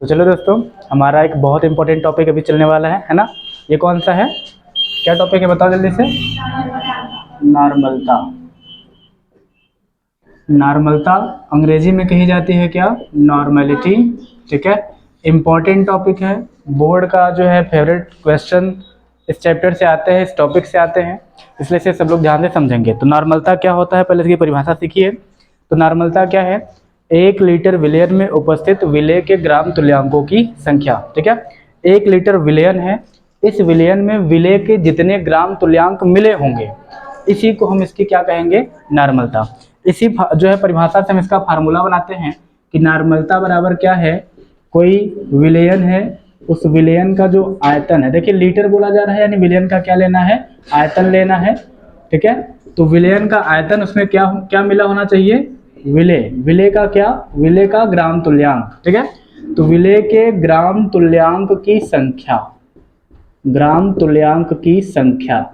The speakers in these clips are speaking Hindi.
तो चलो दोस्तों, हमारा एक बहुत इंपॉर्टेंट टॉपिक अभी चलने वाला है ना। ये कौन सा है, क्या टॉपिक है बताओ जल्दी से। नॉर्मलता। नॉर्मलता अंग्रेजी में कही जाती है क्या, नॉर्मलिटी। ठीक है, इम्पॉर्टेंट टॉपिक है, बोर्ड का जो है फेवरेट क्वेश्चन इस चैप्टर से आते हैं, इस टॉपिक से आते हैं, इसलिए से सब लोग ध्यान से समझेंगे। तो नॉर्मलता क्या होता है, पहले इसकी परिभाषा सीखिए। तो नॉर्मलता क्या है, 1 लीटर विलयन में उपस्थित विलय के ग्राम तुल्यांकों की संख्या। ठीक है, 1 लीटर विलयन है, इस विलयन में विलय के जितने ग्राम तुल्यांक मिले होंगे, इसी को हम इसकी क्या कहेंगे, नॉर्मलता। इसी जो है परिभाषा से हम इसका फार्मूला बनाते हैं कि नॉर्मलता बराबर क्या है, कोई विलयन है, उस विलयन का जो आयतन है, देखिए लीटर बोला जा रहा है यानी विलयन का क्या लेना है, आयतन लेना है। ठीक है, तो विलयन का आयतन, उसमें क्या क्या मिला होना चाहिए, विलय। विलय का क्या, विलय का ग्राम तुल्यांक। ठीक है, तो विलय के ग्राम तुल्यांक की संख्या, ग्राम तुल्यांक की संख्या।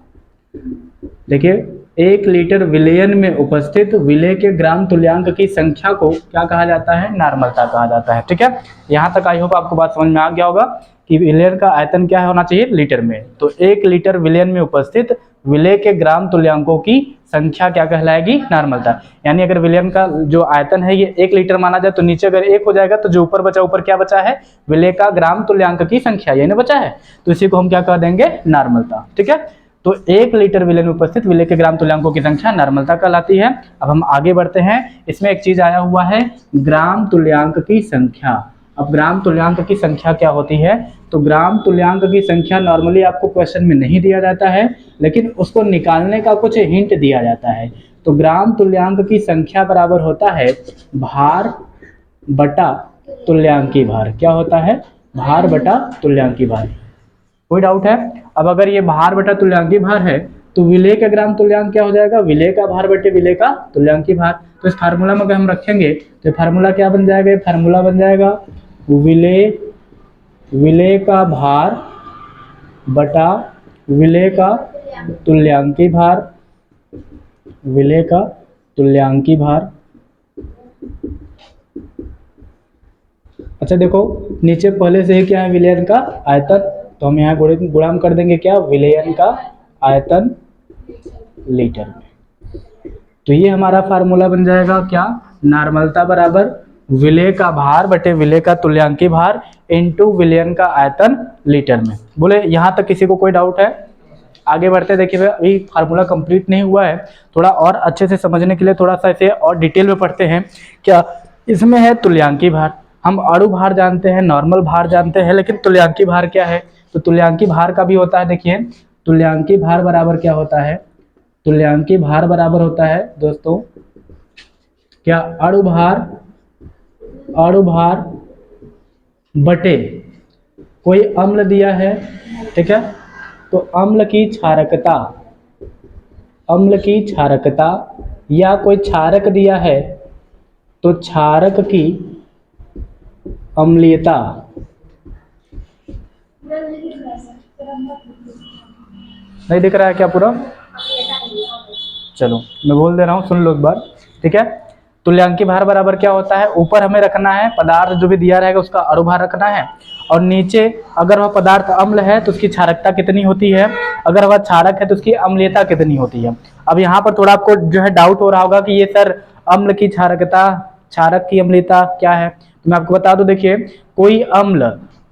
देखिए 1 लीटर विलयन में उपस्थित विलय के ग्राम तुल्यांक की संख्या को क्या कहा जाता है, नॉर्मलता कहा जाता है। ठीक है, यहाँ तक आई होप आपको बात समझ में आ गया होगा कि विलयन का आयतन क्या होना चाहिए, लीटर में। तो 1 लीटर विलयन में उपस्थित विलय के ग्राम तुल्यांकों की संख्या क्या कहलाएगी, नॉर्मलता। यानी अगर विलयन का जो आयतन है ये 1 लीटर माना जाए तो नीचे अगर 1 हो जाएगा तो जो ऊपर बचा, ऊपर क्या बचा है, विलय का ग्राम तुल्यांक की संख्या, ये ना बचा है, तो इसी को हम क्या कह देंगे, नॉर्मलता। ठीक है, तो 1 लीटर विलय में उपस्थित विलय के ग्राम तुल्यांकों की संख्या नॉर्मलता कहलाती है। अब हम आगे बढ़ते हैं, इसमें एक चीज आया हुआ है, ग्राम तुल्यांक की संख्या। अब ग्राम तुल्यांक की संख्या क्या होती है, तो ग्राम तुल्यांक की संख्या नॉर्मली आपको क्वेश्चन में नहीं दिया जाता है, लेकिन उसको निकालने का कुछ हिंट दिया जाता है। तो ग्राम तुल्यांक की संख्या बराबर होता है भार बटा तुल्यांकी भार। क्या होता है, भार बटा तुल्यांकी भार। कोई डाउट है? अब अगर ये भार बटा तुल्यांकी भार है तो विलय का ग्राम तुल्यांक क्या हो जाएगा, विलय का भार बटे विलय का तुल्यांकी भार। तो इस फार्मूला में अगर हम रखेंगे तो फार्मूला क्या बन जाएगा, ये फार्मूला बन जाएगा विलय का भार बटा विलय का तुल्यांकी भार, विलय का तुल्यांकी भार। अच्छा देखो, नीचे पहले से ही क्या है, विलयन का आयतन, तो हम यहाँ गुणाम कर देंगे क्या, विलयन का आयतन लीटर में। तो ये हमारा फार्मूला बन जाएगा क्या, नॉर्मलता बराबर विलय का भार बटे विलय का तुल्यांकी भार इनटू विलयन का आयतन लीटर में। बोले यहाँ तक किसी को कोई डाउट है? आगे बढ़ते देखिए, अभी फार्मूला कंप्लीट नहीं हुआ है, थोड़ा और अच्छे से समझने के लिए थोड़ा सा इसे और डिटेल में पढ़ते हैं। क्या इसमें है, तुल्यांकी भार। हम अणु भार जानते हैं, नॉर्मल भार जानते हैं, लेकिन तुल्यांकी भार क्या है, तो तुल्यांकी भार का भी होता है। देखिए तुल्यांकी भार बराबर क्या होता है, तुल्यांकी भार बराबर होता है दोस्तों क्या, अणु भार बटे कोई अम्ल दिया है। ठीक है, तो अम्ल की क्षारकता या कोई क्षारक दिया है तो क्षारक की अम्लीयता। नहीं दिख रहा है क्या पूरा? चलो मैं बोल दे रहा हूँ, सुन लो एक बार। ठीक है, तुल्यांकी भार बराबर क्या होता है, ऊपर हमें रखना है पदार्थ जो भी दिया रहेगा उसका अणु भार रखना है, और नीचे अगर वह पदार्थ अम्ल है तो उसकी क्षारकता कितनी होती है, अगर वह क्षारक है तो उसकी अम्लीयता कितनी होती है। अब यहाँ पर थोड़ा आपको जो है डाउट हो रहा होगा कि ये सर अम्ल की क्षारकता, क्षारक की अम्लीयता क्या है, तो मैं आपको बता दूं। देखिए कोई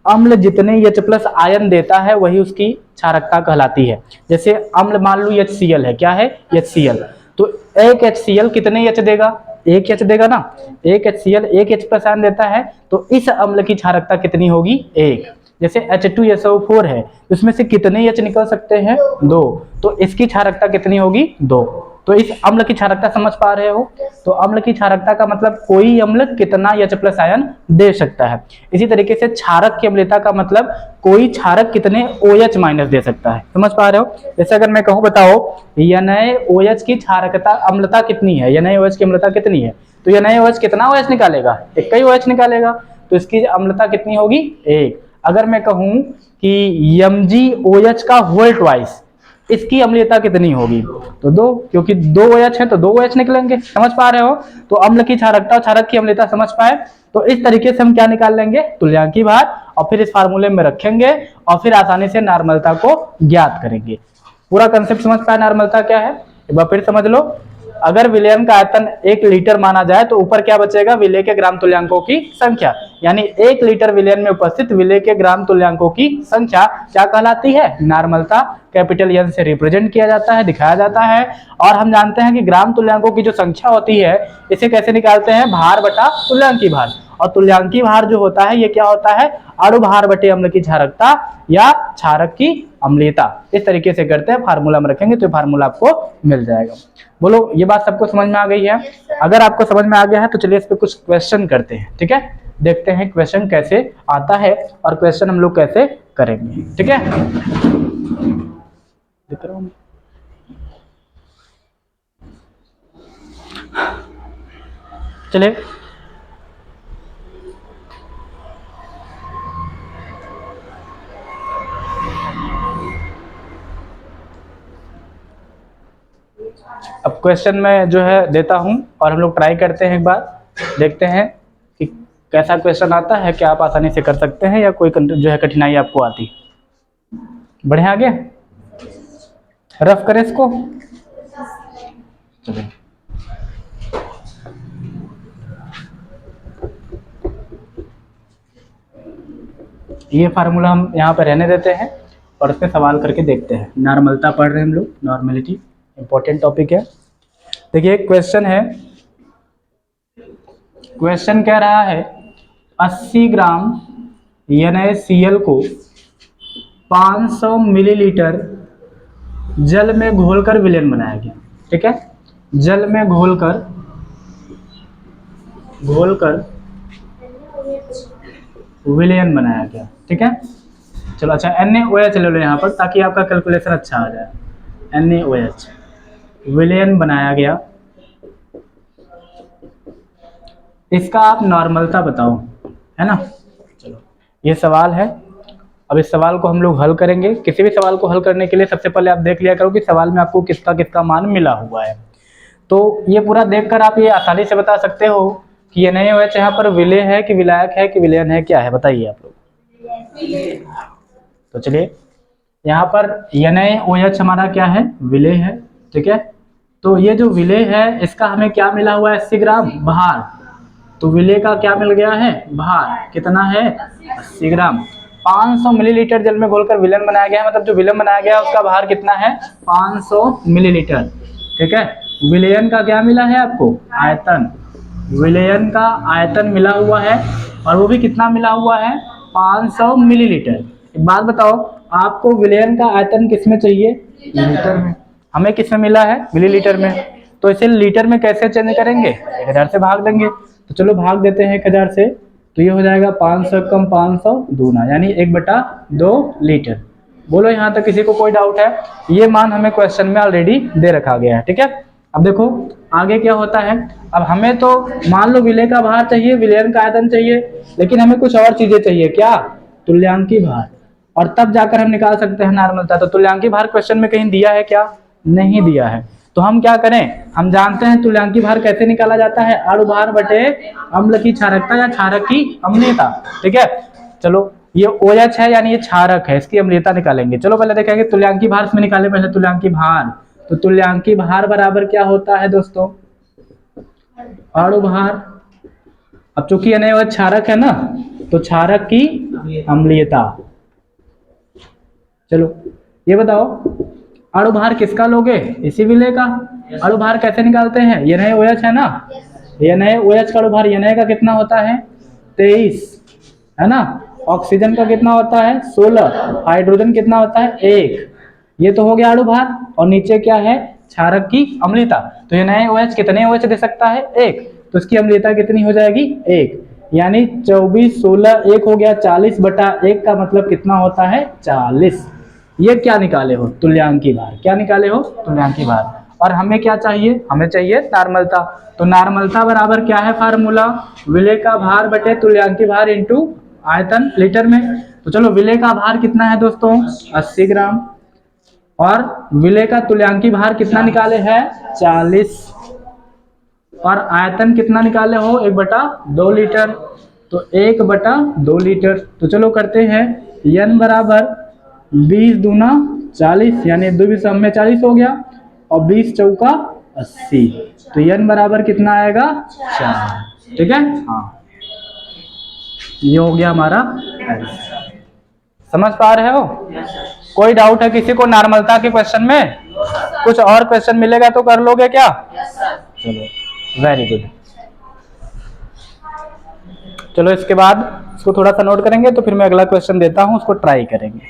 अम्ल जितने H+ आयन देता है वही उसकी क्षारकता कहलाती है। जैसे अम्ल मान लो HCl है, क्या है, HCl, तो एक HCl कितने H देगा, एक H देगा ना, एक HCl एक H+ आयन देता है, तो इस अम्ल की क्षारकता कितनी होगी, 1। जैसे H2SO4 है, उसमें से कितने H निकल सकते हैं, 2, तो इसकी क्षारकता कितनी होगी, 2। तो इस अम्ल की क्षारकता समझ पा रहे हो, तो अम्ल की क्षारकता का मतलब कोई अम्ल कितना H+ आयन दे सकता है। इसी तरीके से क्षारक की अम्लता का मतलब कोई क्षारक कितने OH- दे सकता है, समझ पा रहे हो। जैसे अगर मैं कहूँ बताओ NaOH की क्षारकता अम्लता कितनी है, NaOH की अम्लता कितनी है, तो NaOH कितना OH निकालेगा, एक ही OH निकालेगा, तो इसकी अम्लता कितनी होगी, 1। अगर मैं कहूँ कि MgOH का होल ट्वाइस, इसकी अम्लीयता कितनी होगी, तो 2, क्योंकि 2 OH है तो 2 OH निकलेंगे। समझ पा रहे हो, तो अम्ल की क्षारकता और क्षारक की अम्लीयता समझ पाए। तो इस तरीके से हम क्या निकाल लेंगे, तुल्यांकी भार, और फिर इस फार्मूले में रखेंगे और फिर आसानी से नॉर्मलता को ज्ञात करेंगे। पूरा कंसेप्ट समझ पाए, नॉर्मलता क्या है एक बार फिर समझ लो। अगर विलयन का आयतन 1 लीटर माना जाए तो ऊपर क्या बचेगा, विलय के ग्राम तुल्यांकों की संख्या, यानी 1 लीटर विलयन में उपस्थित विलय के ग्राम तुल्यांकों की संख्या क्या कहलाती है, नॉर्मलता। कैपिटल N से रिप्रेजेंट किया जाता है, दिखाया जाता है। और हम जानते हैं कि ग्राम तुल्यांकों की जो संख्या होती है इसे कैसे निकालते हैं, भार बटा तुल्यांकी भार। और तुल्यांकी भार जो होता है ये क्या होता है, अणु भार बटे अम्ल की क्षारकता या क्षारक की अम्लीयता। इस तरीके से करते हैं, फार्मूला में रखेंगे तो फार्मूला आपको मिल जाएगा। बोलो ये बात सबको समझ में आ गई है? अगर आपको समझ में आ गया है तो चलिए इस पे कुछ क्वेश्चन करते हैं, ठीक है। देखते हैं क्वेश्चन कैसे आता है और क्वेश्चन हम लोग कैसे करेंगे, ठीक है। दिख रहा हूं? चलिए अब क्वेश्चन में जो है देता हूं और हम लोग ट्राई करते हैं, एक बार देखते हैं कि कैसा क्वेश्चन आता है, क्या आप आसानी से कर सकते हैं या कोई जो है कठिनाई आपको आती। बढ़िया, आगे रफ करें इसको। चलिए ये फार्मूला हम यहाँ पे रहने देते हैं और इस पे सवाल करके देखते हैं। नॉर्मलता पढ़ रहे हैं हम लोग, नॉर्मेलिटी इंपॉर्टेंट टॉपिक है। देखिए क्वेश्चन है, क्वेश्चन कह रहा है 80 ग्राम NaCl को 500 मिलीलीटर जल में घोलकर विलयन बनाया गया, ठीक है। जल में घोलकर विलयन बनाया गया, ठीक है। चलो अच्छा NaOH ले लो यहाँ पर ताकि आपका कैलकुलेशन अच्छा आ जाए। NaOH विलयन बनाया गया, इसका आप नॉर्मलता बताओ, है ना। चलो ये सवाल है, अब इस सवाल को हम लोग हल करेंगे। किसी भी सवाल को हल करने के लिए सबसे पहले आप देख लिया करो कि सवाल में आपको किसका किसका मान मिला हुआ है। तो ये पूरा देखकर आप ये आसानी से बता सकते हो कि NaOH यहाँ पर विलय है कि विलायक है कि विलयन है, क्या है बताइए आप लोग। तो चलिए यहाँ पर NaOH हमारा क्या है, विलय है, ठीक है। तो ये जो विलय है इसका हमें क्या मिला हुआ है, 80 ग्राम भार। तो विलय का क्या मिल गया है, भार कितना है, 80 ग्राम। 500 मिलीलीटर जल में घोलकर विलयन बनाया गया है, मतलब जो विलयन बनाया गया है उसका भार कितना है, 500 मिलीलीटर, ठीक है। विलयन का क्या मिला है आपको, आयतन। विलयन का आयतन मिला हुआ है और वो भी कितना मिला हुआ है, 500 मिलीलीटर। एक बात बताओ, आपको विलयन का आयतन किस में चाहिए, लीटर में। हमें किस में मिला है, मिलीलीटर में। तो इसे लीटर में कैसे चेंज करेंगे, 1000 से भाग देंगे। तो चलो भाग देते हैं 1000 से, तो ये हो जाएगा 500 कम 500 दूना, यानी 1/2 लीटर। बोलो यहाँ तक किसी को कोई डाउट है? ये मान हमें क्वेश्चन में ऑलरेडी दे रखा गया है, ठीक है। अब देखो आगे क्या होता है। अब हमें तो मान लो विलय का भार चाहिए, विलयन का आयतन चाहिए, लेकिन हमें कुछ और चीजें चाहिए, क्या, तुल्यांकी भार। और तब जाकर हम निकाल सकते हैं नॉर्मलता। तो तुल्यांकी भार क्वेश्चन में कहीं दिया है क्या, नहीं दिया है। तो हम क्या करें, हम जानते हैं तुल्यांकी भार कैसे निकाला जाता है, अणु भार बटे अम्ल की क्षारकता या क्षारक की अम्लीयता, ठीक है। चलो ये OH है यानी ये क्षारक है, इसकी अम्लीयता निकालेंगे। चलो पहले देखेंगे तुल्यांकी भार में निकाले, पहले तुल्यांकी भार। तो तुल्यांकी भार बराबर क्या होता है दोस्तों, अणु भार। अब चूंकि NaOH क्षारक है ना, तो क्षारक की अम्लीयता। चलो ये बताओ अणु भार किसका लोगे, इसी विलय का। अणु भार कैसे निकालते हैं, NaOH है ना, NaOH का अणु भार Na का कितना होता है, 23, है ना। ऑक्सीजन का कितना होता है, 16। हाइड्रोजन कितना होता है, 1। ये तो हो गया अणु भार, और नीचे क्या है, क्षारक की अम्लीयता। तो NaOH कितने OH दे सकता है, 1। तो इसकी अम्लीयता कितनी हो जाएगी, 1, यानी 24 16 1 हो गया, 40/1 का मतलब कितना होता है, 40। ये क्या निकाले हो, तुल्यांकी भार। क्या निकाले हो, तुल्यांकी भार। और हमें क्या चाहिए, हमें चाहिए नॉर्मलता। तो नॉर्मलता बराबर क्या है फार्मूला, विलय का भार बटे तुल्यांकी भार इंटू आयतन लीटर में। तो चलो विलय का भार कितना है दोस्तों, 80 ग्राम। और विलेय का तुल्यांकी भार कितना निकाले है 40, और आयतन कितना निकाले हो 1/2 लीटर, तो 1/2 लीटर। तो चलो करते हैं, n बराबर 20 दूना 40, यानी 2 में 40 हो गया, और 20 चौका 80, तो n बराबर कितना आएगा 4। ठीक है, हाँ ये हो गया हमारा आंसर। समझ पा रहे हो? कोई डाउट है किसी को नॉर्मलता के क्वेश्चन में? कुछ और क्वेश्चन मिलेगा तो कर लोगे क्या? चलो वेरी गुड। चलो इसके बाद इसको थोड़ा सा नोट करेंगे, तो फिर मैं अगला क्वेश्चन देता हूं, उसको ट्राई करेंगे।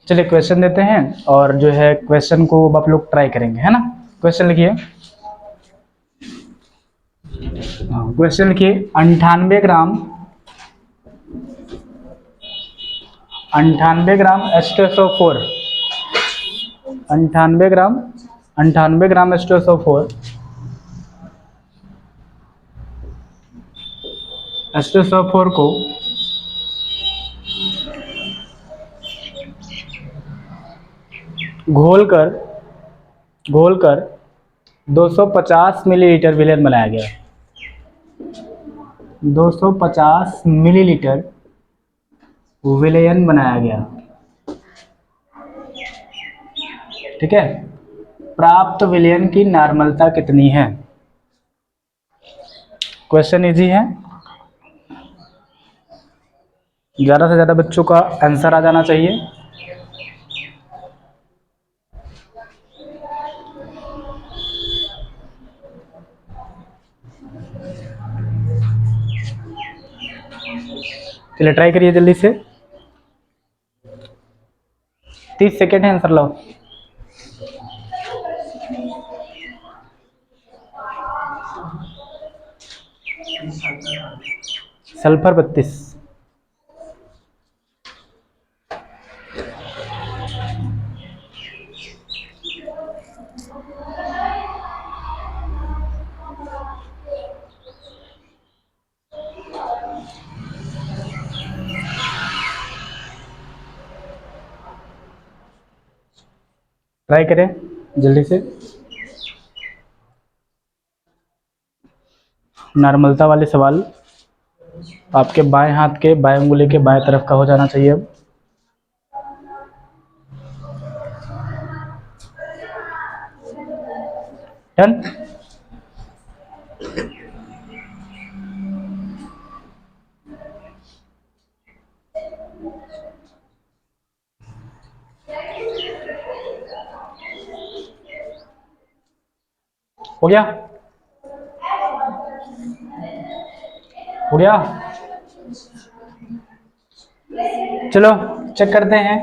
चलिए क्वेश्चन देते हैं, और जो है क्वेश्चन को आप लोग ट्राई करेंगे, है ना। क्वेश्चन लिखिए, क्वेश्चन लिखिए 98 ग्राम H2SO4, 98 ग्राम H2SO4 को घोलकर 250 मिलीलीटर विलेन बनाया गया। 250 मिलीलीटर विलेयन बनाया गया। ठीक है, प्राप्त विलेयन की नॉर्मलता कितनी है? क्वेश्चन इजी है, ज़्यादा से ज़्यादा बच्चों का आंसर आ जाना चाहिए। चलिए ट्राई करिए जल्दी से, 30 सेकेंड है, आंसर लो। सल्फर 32। ट्राई करें जल्दी से, नॉर्मलता वाले सवाल आपके बाएं हाथ के बाएं उंगली के बाएं तरफ का हो जाना चाहिए। अब डन। हो गया, हो गया। चलो चेक करते हैं,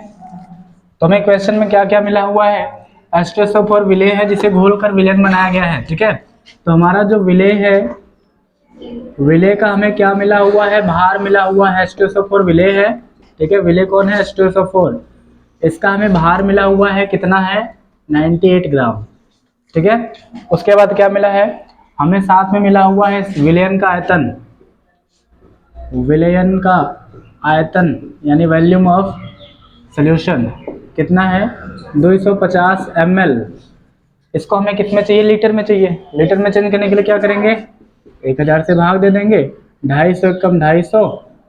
तो हमें क्वेश्चन में क्या क्या मिला हुआ है। H2SO4 विलेय है जिसे घोलकर विलेन बनाया गया है। ठीक है, तो हमारा जो विलेय है, विलेय का हमें क्या मिला हुआ है, भार मिला हुआ है। H2SO4 विलेय है। ठीक है, विलेय कौन है, H2SO4। इसका हमें भार मिला हुआ है, कितना है 98 ग्राम। ठीक है, उसके बाद क्या मिला है, हमें साथ में मिला हुआ है विलेयन का आयतन, विलेयन का आयतन यानी वॉल्यूम ऑफ सॉल्यूशन कितना है 250 ml। इसको हमें किस में चाहिए, लीटर में चाहिए। लीटर में चेंज करने के लिए क्या करेंगे, 1000 से भाग दे देंगे, 250 कम 250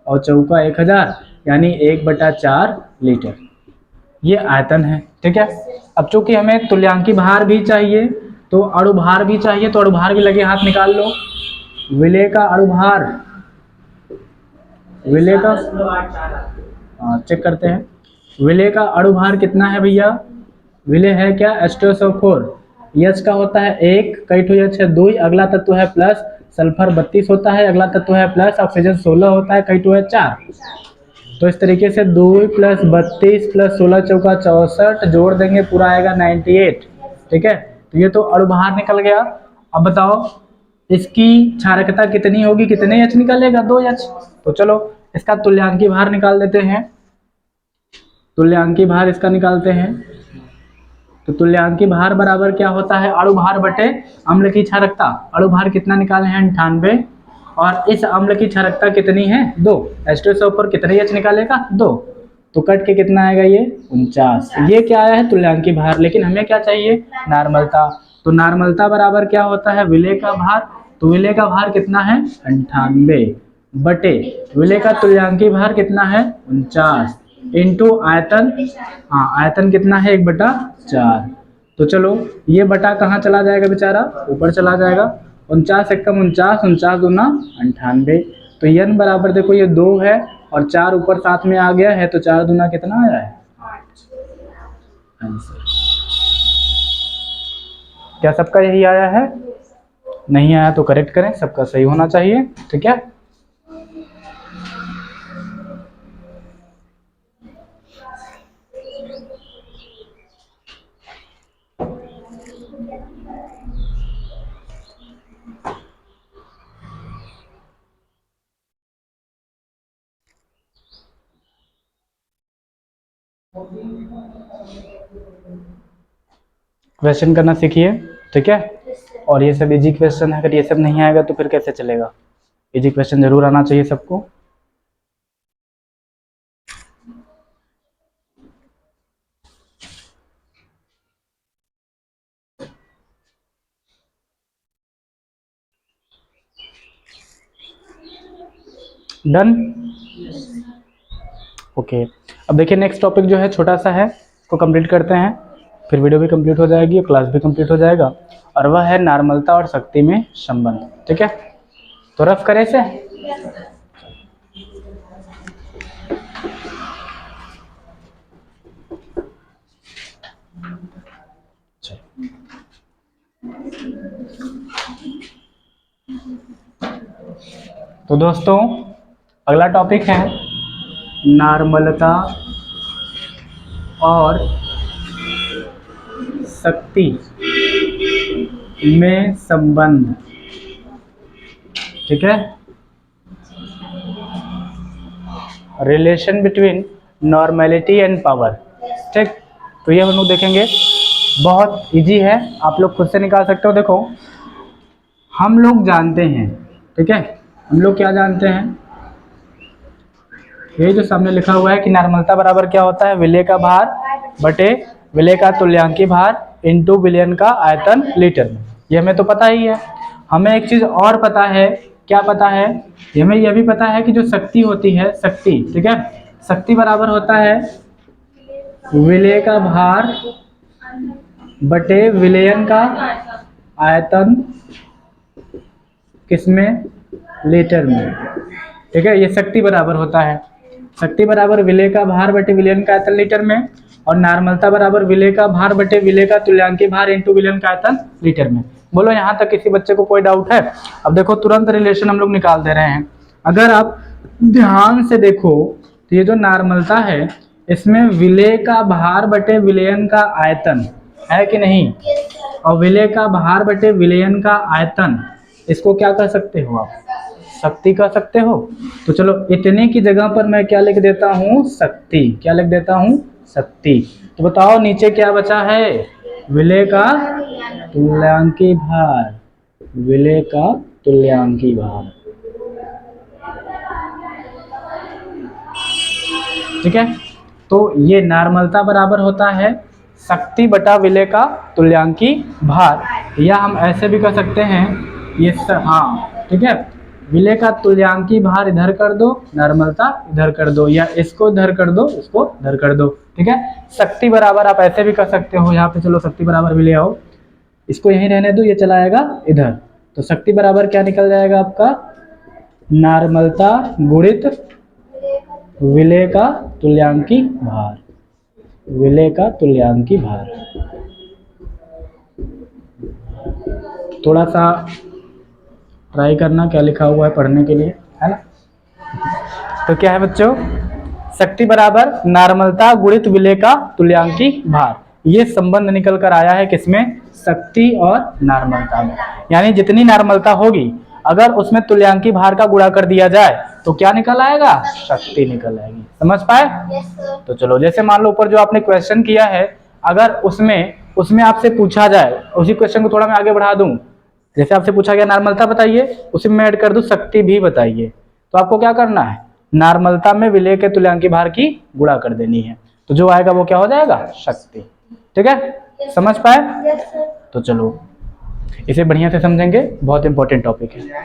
और चौका 1000 यानी 1/4 लीटर, ये आयतन है। ठीक है, अब चूंकि हमें तुल्यांकी भार भी चाहिए तो अणुभार भी चाहिए, तो अणुभार भी लगे हाथ निकाल लो। विलेय का अणुभार, विलेय का चेक करते हैं, विलेय का अणुभार कितना है भैया, विलेय है क्या H2SO4, H का होता है 1, कई ठो H है 2, अगला तत्व है प्लस, सल्फर 32 होता है, अगला तत्व है प्लस, ऑक्सीजन 16 होता है, कई ठो है 4। तो इस तरीके से 2 + 32 + 16 चौका 64 जोड़ देंगे, पूरा आएगा 98। ठीक है, तो ये तो अणुभार निकल गया। अब बताओ इसकी क्षारकता कितनी होगी, कितने H निकलेगा, 2H। तो चलो इसका तुल्यांकी भार निकाल देते हैं, तुल्यांकी भार इसका निकालते हैं। तो तुल्यांकी भार बराबर क्या होता है, अणुभार बटे अम्ल की क्षारकता। अणुभार कितना निकाले हैं, 98, और इस अम्ल की क्षारकता कितनी है, 2। H2SO4 कितने H निकालेगा, 2, तो कट के कितना आएगा ये 49। ये क्या आया है तुल्यांकी भार, लेकिन हमें क्या चाहिए, नार्मलता। तो नार्मलता बराबर क्या होता है, विलेय का भार। तो विलेय का भार कितना है 98 बटे विलेय का तुल्यांकी भार कितना है 49 इंटू आयतन, हाँ आयतन कितना है 1/4। तो चलो ये बटा कहाँ चला जाएगा बेचारा, ऊपर चला जाएगा। 49 एकम 49, 49 दूना 98। तो n बराबर देखो ये 2 है और 4 ऊपर साथ में आ गया है, तो 4 दूना कितना आया है 8 आंसर। क्या सबका यही आया है, नहीं आया तो करेक्ट करें, सबका सही होना चाहिए। ठीक है, क्वेश्चन करना सीखिए। ठीक है, और ये सब इजी क्वेश्चन है, अगर ये सब नहीं आएगा तो फिर कैसे चलेगा, इजी क्वेश्चन जरूर आना चाहिए सबको। Done, okay. अब देखिए नेक्स्ट टॉपिक जो है छोटा सा है, इसको कंप्लीट करते हैं, फिर वीडियो भी कंप्लीट हो जाएगी, क्लास भी कंप्लीट हो जाएगा, और वह है नार्मलता और शक्ति में संबंध। ठीक है, तो रफ करें इसे। तो दोस्तों अगला टॉपिक है नार्मलता और शक्ति में संबंध। ठीक है, relation between normality and power. ठीक, तो ये हम लोग देखेंगे, बहुत इजी है, आप लोग खुद से निकाल सकते हो। देखो हम लोग जानते हैं, ठीक है, हम लोग क्या जानते हैं, ये जो सामने लिखा हुआ है कि नार्मलता बराबर क्या होता है, विलेय का भार बटे विलेय का तुल्यांकी भार इंटू विलयन का आयतन लीटर में। ये हमें तो पता ही है। हमें एक चीज और पता है, क्या पता है, हमें यह भी पता है कि जो शक्ति होती है, शक्ति, ठीक है, शक्ति बराबर होता है विलेय का भार बटे विलयन का आयतन, किसमें, लीटर में। ठीक है, ये शक्ति बराबर होता है, शक्ति बराबर विलेय का भार बटे विलयन का आयतन लीटर में, और नार्मलता बराबर विलेय का भार बटे विलेय का तुल्यांकी भार इंटू विलयन का आयतन लीटर में। बोलो यहाँ तक किसी बच्चे को कोई डाउट है? अब देखो तुरंत रिलेशन हम लोग निकाल दे रहे हैं। अगर आप ध्यान से देखो तो ये जो नार्मलता है इसमें विलेय का भार बटे विलयन का आयतन है कि नहीं, और विलेय का भार बटे विलयन का आयतन, इसको क्या कर सकते हो आप, शक्ति कह सकते हो। तो चलो इतने की जगह पर मैं क्या लिख देता हूँ, शक्ति। क्या लिख देता हूँ, शक्ति। तो बताओ नीचे क्या बचा है, विलेय का तुल्यांकी भार, विलेय का तुल्यांकी भार। ठीक है, तो ये नार्मलता बराबर होता है शक्ति बटा विलय का तुल्यांकी भार, या हम ऐसे भी कर सकते हैं ये हाँ ठीक है, विलय का तुल्यांकी भार इधर कर दो, नॉर्मलता इधर कर दो, या इसको इधर कर दो, इसको इधर कर दो, ठीक है। शक्ति बराबर आप ऐसे भी कर सकते हो, यहाँ पे चलो शक्ति बराबर विलय आओ, इसको यहीं रहने दो, ये चला आएगा इधर, तो शक्ति बराबर क्या निकल जाएगा आपका, नॉर्मलता गुणित विलय का तुल्यांकी भार, विलय का तुल्यांकी भार। थोड़ा सा ट्राई करना क्या लिखा हुआ है पढ़ने के लिए, है ना। तो क्या है बच्चों, शक्ति बराबर नॉर्मलता गुणित विलय का तुल्यांकी भार, ये संबंध निकल कर आया है किसमें, शक्ति और नॉर्मलता में। यानी जितनी नॉर्मलता होगी अगर उसमें तुल्यांकी भार का गुणा कर दिया जाए तो क्या निकल आएगा, शक्ति निकल आएगी। समझ पाए? तो चलो, जैसे मान लो ऊपर जो आपने क्वेश्चन किया है, अगर उसमें आपसे पूछा जाए, उसी क्वेश्चन को थोड़ा मैं आगे बढ़ा दूं, जैसे आपसे पूछा गया नॉर्मलता बताइए, उसी में ऐड कर दूं शक्ति भी बताइए, तो आपको क्या करना है, नॉर्मलता में विलय के तुल्यांकी भार की गुणा कर देनी है, तो जो आएगा वो क्या हो जाएगा, शक्ति। ठीक है, समझ पाए? तो चलो इसे बढ़िया से समझेंगे, बहुत इंपॉर्टेंट टॉपिक है।